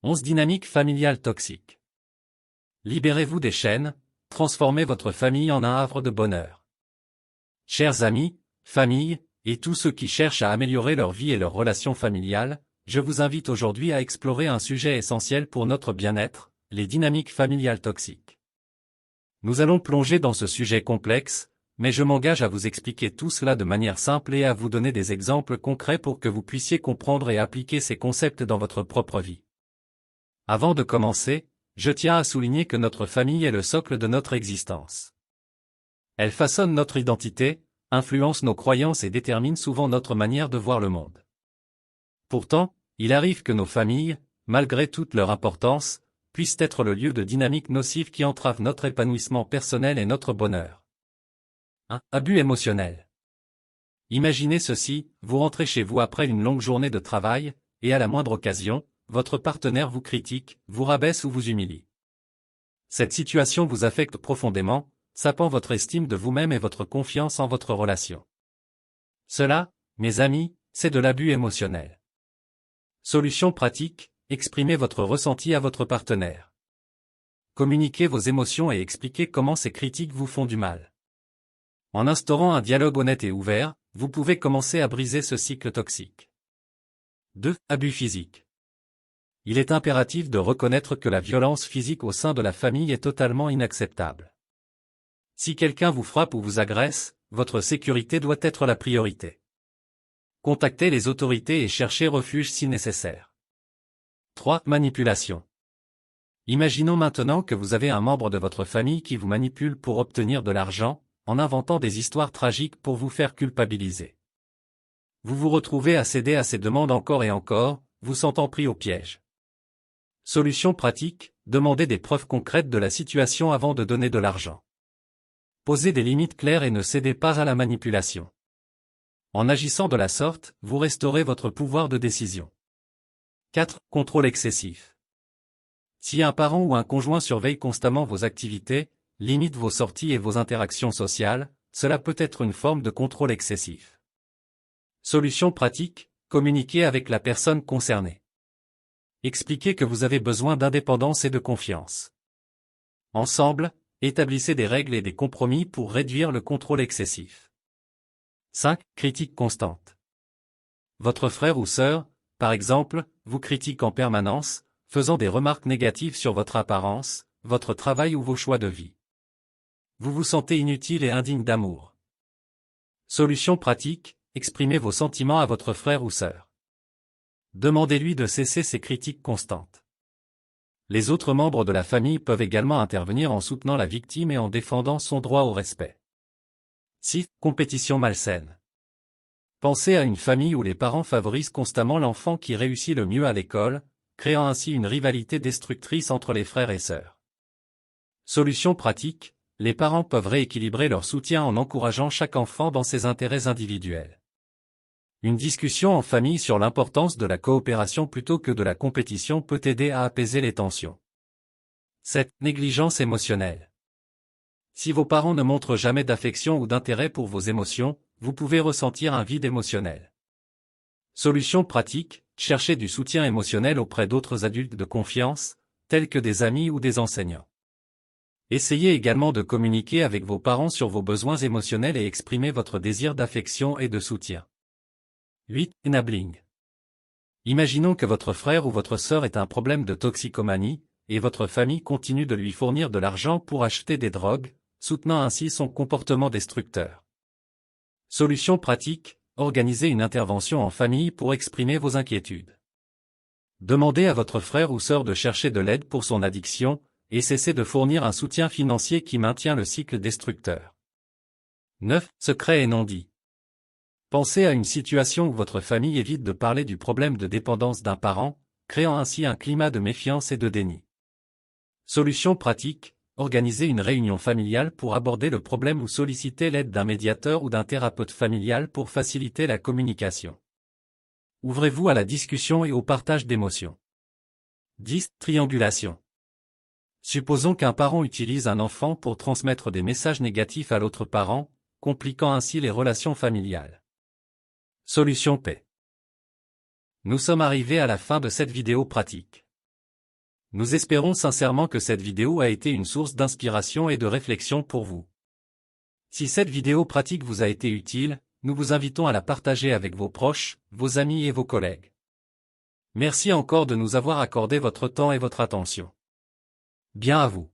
11 dynamiques familiales toxiques. Libérez-vous des chaînes, transformez votre famille en un havre de bonheur. Chers amis, familles, et tous ceux qui cherchent à améliorer leur vie et leurs relations familiales, je vous invite aujourd'hui à explorer un sujet essentiel pour notre bien-être, les dynamiques familiales toxiques. Nous allons plonger dans ce sujet complexe, mais je m'engage à vous expliquer tout cela de manière simple et à vous donner des exemples concrets pour que vous puissiez comprendre et appliquer ces concepts dans votre propre vie. Avant de commencer, je tiens à souligner que notre famille est le socle de notre existence. Elle façonne notre identité, influence nos croyances et détermine souvent notre manière de voir le monde. Pourtant, il arrive que nos familles, malgré toute leur importance, puissent être le lieu de dynamiques nocives qui entravent notre épanouissement personnel et notre bonheur. 1. Abus émotionnel. Imaginez ceci, vous rentrez chez vous après une longue journée de travail, et à la moindre occasion, votre partenaire vous critique, vous rabaisse ou vous humilie. Cette situation vous affecte profondément, sapant votre estime de vous-même et votre confiance en votre relation. Cela, mes amis, c'est de l'abus émotionnel. Solution pratique, exprimez votre ressenti à votre partenaire. Communiquez vos émotions et expliquez comment ces critiques vous font du mal. En instaurant un dialogue honnête et ouvert, vous pouvez commencer à briser ce cycle toxique. 2. Abus physique. Il est impératif de reconnaître que la violence physique au sein de la famille est totalement inacceptable. Si quelqu'un vous frappe ou vous agresse, votre sécurité doit être la priorité. Contactez les autorités et cherchez refuge si nécessaire. 3. Manipulation. Imaginons maintenant que vous avez un membre de votre famille qui vous manipule pour obtenir de l'argent, en inventant des histoires tragiques pour vous faire culpabiliser. Vous vous retrouvez à céder à ces demandes encore et encore, vous sentant pris au piège. Solution pratique, demandez des preuves concrètes de la situation avant de donner de l'argent. Posez des limites claires et ne cédez pas à la manipulation. En agissant de la sorte, vous restaurez votre pouvoir de décision. 4. Contrôle excessif. Si un parent ou un conjoint surveille constamment vos activités, limite vos sorties et vos interactions sociales, cela peut être une forme de contrôle excessif. Solution pratique, communiquez avec la personne concernée. Expliquez que vous avez besoin d'indépendance et de confiance. Ensemble, établissez des règles et des compromis pour réduire le contrôle excessif. 5. Critique constante. Votre frère ou sœur, par exemple, vous critique en permanence, faisant des remarques négatives sur votre apparence, votre travail ou vos choix de vie. Vous vous sentez inutile et indigne d'amour. Solution pratique, exprimez vos sentiments à votre frère ou sœur. Demandez-lui de cesser ces critiques constantes. Les autres membres de la famille peuvent également intervenir en soutenant la victime et en défendant son droit au respect. 6. Compétition malsaine. Pensez à une famille où les parents favorisent constamment l'enfant qui réussit le mieux à l'école, créant ainsi une rivalité destructrice entre les frères et sœurs. Solution pratique, les parents peuvent rééquilibrer leur soutien en encourageant chaque enfant dans ses intérêts individuels. Une discussion en famille sur l'importance de la coopération plutôt que de la compétition peut aider à apaiser les tensions. 7. Négligence émotionnelle. Si vos parents ne montrent jamais d'affection ou d'intérêt pour vos émotions, vous pouvez ressentir un vide émotionnel. Solution pratique, cherchez du soutien émotionnel auprès d'autres adultes de confiance, tels que des amis ou des enseignants. Essayez également de communiquer avec vos parents sur vos besoins émotionnels et exprimer votre désir d'affection et de soutien. 8. Enabling. Imaginons que votre frère ou votre sœur ait un problème de toxicomanie, et votre famille continue de lui fournir de l'argent pour acheter des drogues, soutenant ainsi son comportement destructeur. Solution pratique, organisez une intervention en famille pour exprimer vos inquiétudes. Demandez à votre frère ou sœur de chercher de l'aide pour son addiction, et cessez de fournir un soutien financier qui maintient le cycle destructeur. 9. Secret et non-dit. Pensez à une situation où votre famille évite de parler du problème de dépendance d'un parent, créant ainsi un climat de méfiance et de déni. Solution pratique, organisez une réunion familiale pour aborder le problème ou solliciter l'aide d'un médiateur ou d'un thérapeute familial pour faciliter la communication. Ouvrez-vous à la discussion et au partage d'émotions. 10. Triangulation. Supposons qu'un parent utilise un enfant pour transmettre des messages négatifs à l'autre parent, compliquant ainsi les relations familiales. Solution P. Nous sommes arrivés à la fin de cette vidéo pratique. Nous espérons sincèrement que cette vidéo a été une source d'inspiration et de réflexion pour vous. Si cette vidéo pratique vous a été utile, nous vous invitons à la partager avec vos proches, vos amis et vos collègues. Merci encore de nous avoir accordé votre temps et votre attention. Bien à vous.